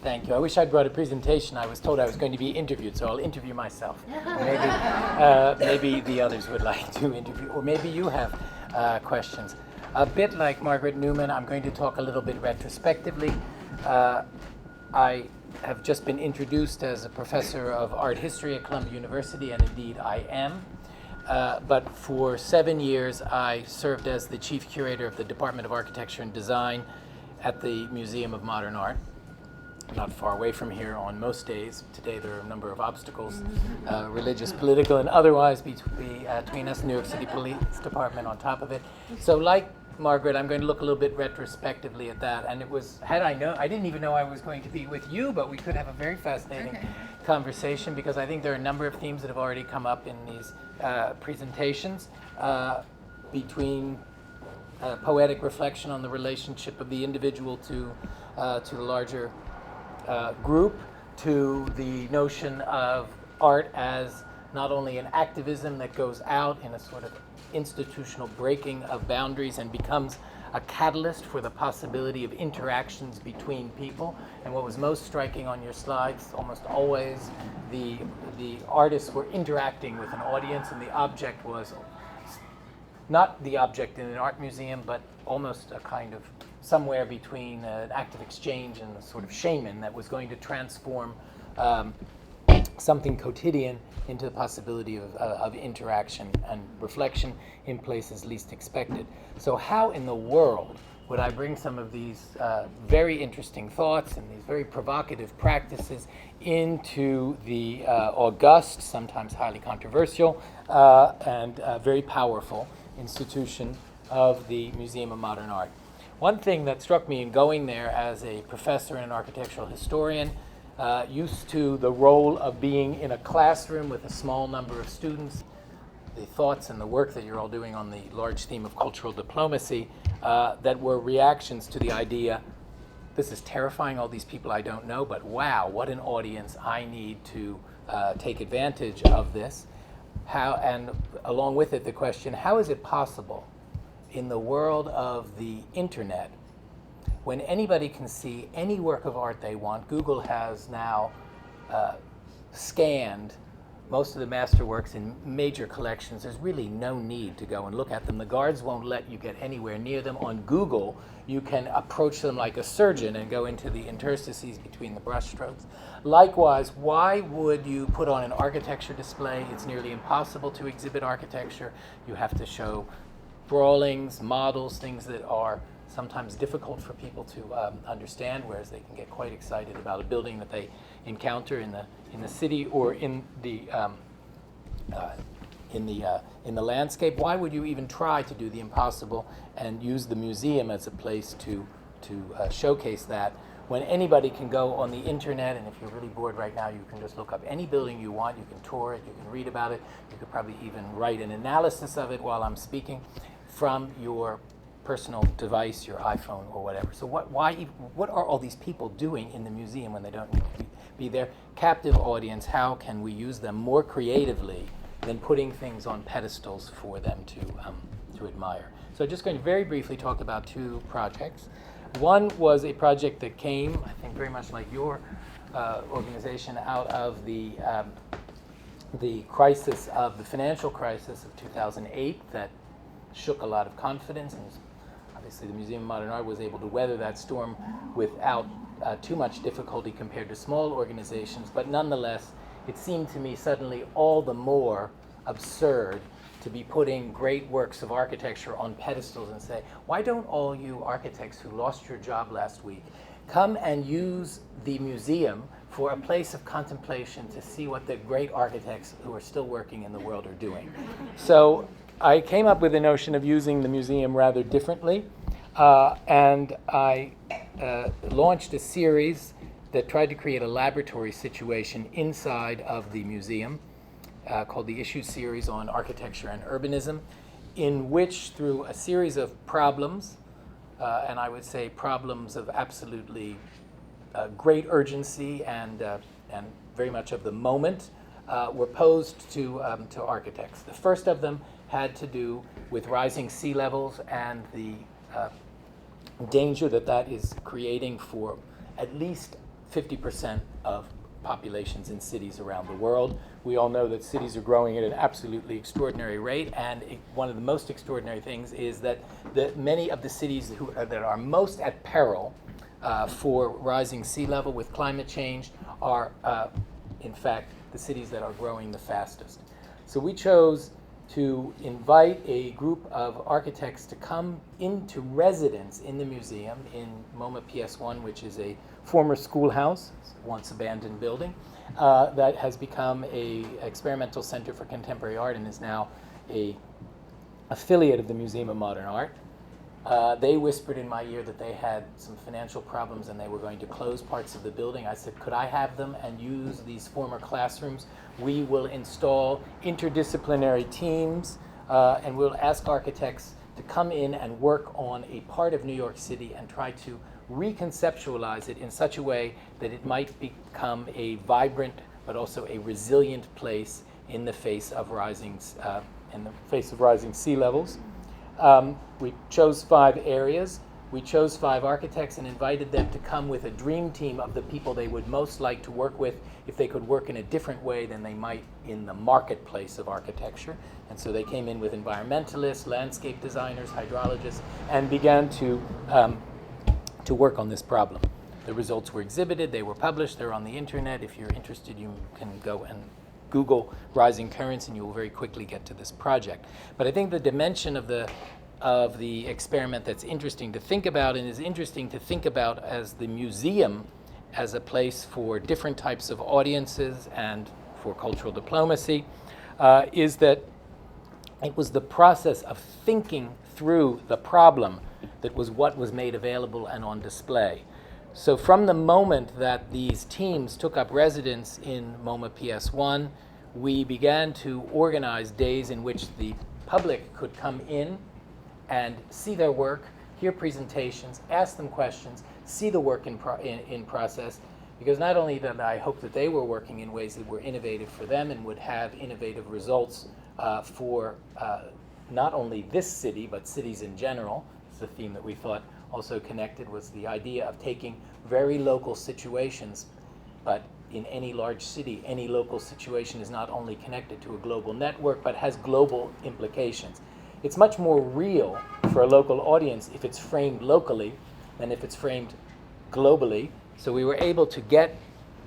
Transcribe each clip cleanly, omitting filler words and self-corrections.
Thank you. I wish I'd brought a presentation. I was told I was going to be interviewed, so I'll interview myself. Maybe the others would like to interview, or maybe you have questions. A bit like Margaret Newman, I'm going to talk a little bit retrospectively. I have just been introduced as a professor of art history at Columbia University, and indeed I am. But for 7 years, I served as the chief curator of the Department of Architecture and Design at the Museum of Modern Art. Not far away from here on most days. Today there are a number of obstacles, religious, political, and otherwise between us, New York City Police Department on top of it. So like Margaret, I'm going to look a little bit retrospectively at that. And it was, I didn't even know I was going to be with you, but we could have a very fascinating conversation, because I think there are a number of themes that have already come up in these presentations between poetic reflection on the relationship of the individual to the larger group, to the notion of art as not only an activism that goes out in a sort of institutional breaking of boundaries and becomes a catalyst for the possibility of interactions between people. And what was most striking on your slides, almost always the artists were interacting with an audience, and the object was not the object in an art museum, but almost a kind of somewhere between an act of exchange and a sort of shaman that was going to transform something quotidian into the possibility of interaction and reflection in places least expected. So how in the world would I bring some of these very interesting thoughts and these very provocative practices into the august, sometimes highly controversial, and very powerful institution of the Museum of Modern Art? One thing that struck me in going there as a professor and an architectural historian, used to the role of being in a classroom with a small number of students, the thoughts and the work that you're all doing on the large theme of cultural diplomacy, that were reactions to the idea, this is terrifying, all these people I don't know, but wow, what an audience, I need to take advantage of this. How, and along with it, the question, how is it possible in the world of the internet, when anybody can see any work of art they want? Google has now scanned most of the masterworks in major collections. There's really no need to go and look at them. The guards won't let you get anywhere near them. On Google, you can approach them like a surgeon and go into the interstices between the brushstrokes. Likewise, why would you put on an architecture display? It's nearly impossible to exhibit architecture. You have to show drawings, models, things that are sometimes difficult for people to understand, whereas they can get quite excited about a building that they encounter in the city or in the landscape. Why would you even try to do the impossible and use the museum as a place to showcase that, when anybody can go on the internet, and if you're really bored right now, you can just look up any building you want, you can tour it, you can read about it, you could probably even write an analysis of it while I'm speaking from your personal device, your iPhone or whatever. So what are all these people doing in the museum when they don't need to be there? Captive audience, how can we use them more creatively than putting things on pedestals for them to admire? So I'm just going to very briefly talk about two projects. One was a project that came, I think very much like your organization, out of the crisis of the financial crisis of 2008 that shook a lot of confidence, and obviously the Museum of Modern Art was able to weather that storm without too much difficulty compared to small organizations. But nonetheless, it seemed to me suddenly all the more absurd to be putting great works of architecture on pedestals and say, why don't all you architects who lost your job last week come and use the museum for a place of contemplation to see what the great architects who are still working in the world are doing? So I came up with the notion of using the museum rather differently, and I launched a series that tried to create a laboratory situation inside of the museum called the Issue Series on Architecture and Urbanism, in which through a series of problems, and I would say problems of absolutely great urgency and very much of the moment, were posed to architects. The first of them had to do with rising sea levels and the danger that is creating for at least 50% of populations in cities around the world. We all know that cities are growing at an absolutely extraordinary rate, and one of the most extraordinary things is that many of the cities that are most at peril for rising sea level with climate change are, in fact, the cities that are growing the fastest. So we chose to invite a group of architects to come into residence in the museum in MoMA PS1, which is a former schoolhouse, once abandoned building, that has become an experimental center for contemporary art and is now an affiliate of the Museum of Modern Art. They whispered in my ear that they had some financial problems and they were going to close parts of the building. I said, could I have them and use these former classrooms? We will install interdisciplinary teams and we'll ask architects to come in and work on a part of New York City and try to reconceptualize it in such a way that it might become a vibrant but also a resilient place in the face of rising sea levels. We chose 5 areas. We chose 5 architects and invited them to come with a dream team of the people they would most like to work with if they could work in a different way than they might in the marketplace of architecture. And so they came in with environmentalists, landscape designers, hydrologists, and began to work on this problem. The results were exhibited, they were published, they're on the internet. If you're interested, you can go and Google rising currents and you will very quickly get to this project. But I think the dimension of the experiment that's interesting to think about, and is interesting to think about as the museum as a place for different types of audiences and for cultural diplomacy, is that it was the process of thinking through the problem that was what was made available and on display. So from the moment that these teams took up residence in MoMA PS1, we began to organize days in which the public could come in and see their work, hear presentations, ask them questions, see the work in process, because not only did I hope that they were working in ways that were innovative for them and would have innovative results for not only this city, but cities in general. It's a theme that we thought also connected, was the idea of taking very local situations, but in any large city, any local situation is not only connected to a global network, but has global implications. It's much more real for a local audience if it's framed locally than if it's framed globally. So we were able to get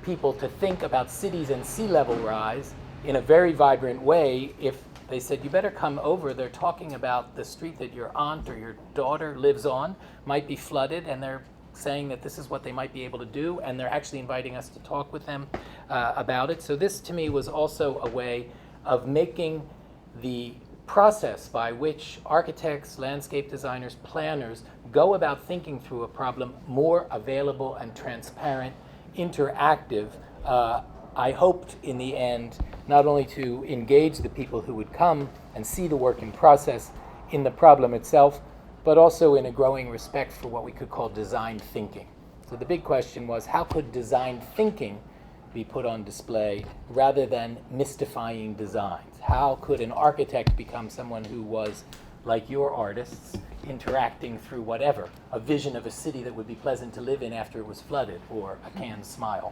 people to think about cities and sea level rise in a very vibrant way. If they said, you better come over, they're talking about the street that your aunt or your daughter lives on might be flooded, and they're saying that this is what they might be able to do, and they're actually inviting us to talk with them about it. So this to me was also a way of making the process by which architects, landscape designers, planners go about thinking through a problem more available and transparent, interactive. I hoped in the end not only to engage the people who would come and see the work in process in the problem itself, but also in a growing respect for what we could call design thinking. So the big question was, how could design thinking be put on display rather than mystifying designs? How could an architect become someone who was, like your artists, interacting through whatever, a vision of a city that would be pleasant to live in after it was flooded, or a canned smile?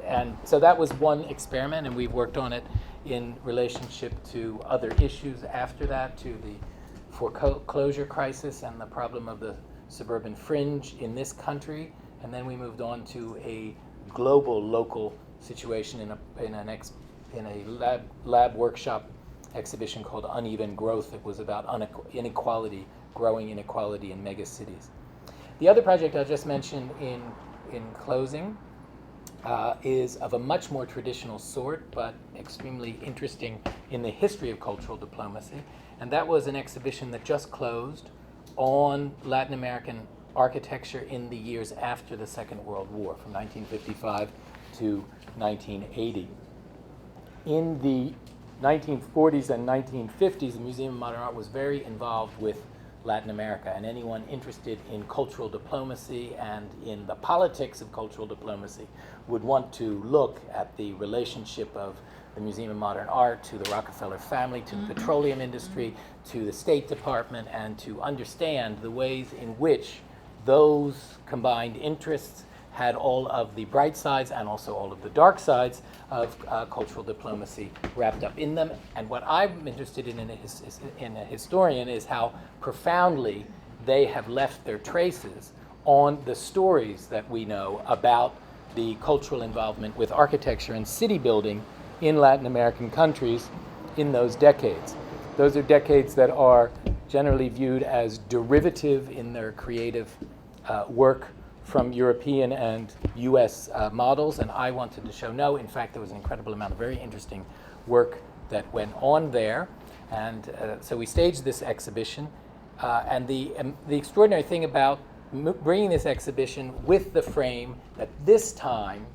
And so that was one experiment, and we've worked on it in relationship to other issues after that, to the foreclosure crisis and the problem of the suburban fringe in this country. And then we moved on to a global, local situation in a lab workshop exhibition called Uneven Growth. It was about inequality, growing inequality in megacities. The other project I'll just mention in closing is of a much more traditional sort, but extremely interesting in the history of cultural diplomacy. And that was an exhibition that just closed on Latin American architecture in the years after the Second World War, from 1955 to 1980. In the 1940s and 1950s, the Museum of Modern Art was very involved with Latin America, and anyone interested in cultural diplomacy and in the politics of cultural diplomacy would want to look at the relationship of the Museum of Modern Art to the Rockefeller family, to the petroleum industry, to the State Department, and to understand the ways in which those combined interests had all of the bright sides and also all of the dark sides of cultural diplomacy wrapped up in them. And what I'm interested in a historian is how profoundly they have left their traces on the stories that we know about the cultural involvement with architecture and city building in Latin American countries in those decades. Those are decades that are generally viewed as derivative in their creative work from European and US models, and I wanted to show no. In fact, there was an incredible amount of very interesting work that went on there, and so we staged this exhibition, and the extraordinary thing about bringing this exhibition with the frame that this time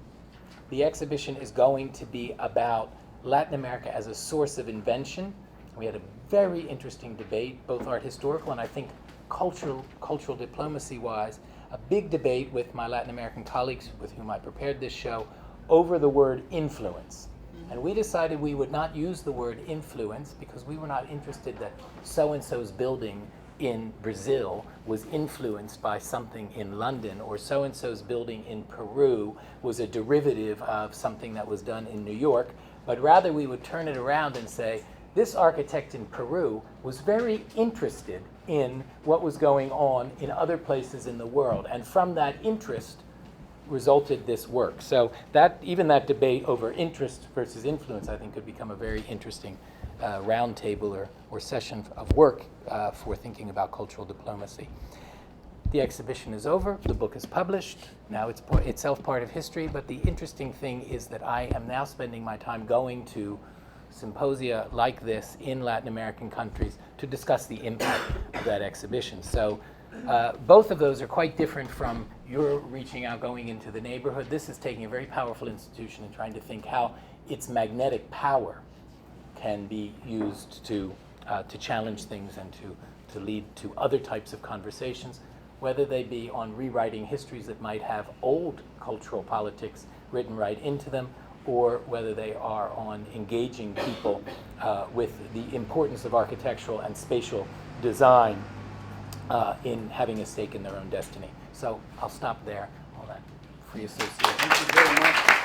the exhibition is going to be about Latin America as a source of invention. We had a very interesting debate, both art historical and I think cultural diplomacy-wise, a big debate with my Latin American colleagues with whom I prepared this show over the word influence. And we decided we would not use the word influence because we were not interested that so-and-so's building in Brazil was influenced by something in London, or so-and-so's building in Peru was a derivative of something that was done in New York, but rather we would turn it around and say, this architect in Peru was very interested in what was going on in other places in the world, and from that interest resulted this work. So that even that debate over interest versus influence, I think, could become a very interesting roundtable or session of work for thinking about cultural diplomacy. The exhibition is over, the book is published, now it's itself part of history, but the interesting thing is that I am now spending my time going to symposia like this in Latin American countries to discuss the impact of that exhibition. So both of those are quite different from your reaching out, going into the neighborhood. This is taking a very powerful institution and trying to think how its magnetic power can be used to challenge things and to lead to other types of conversations, whether they be on rewriting histories that might have old cultural politics written right into them, or whether they are on engaging people with the importance of architectural and spatial design in having a stake in their own destiny. So I'll stop there. All that free association. Thank you very much.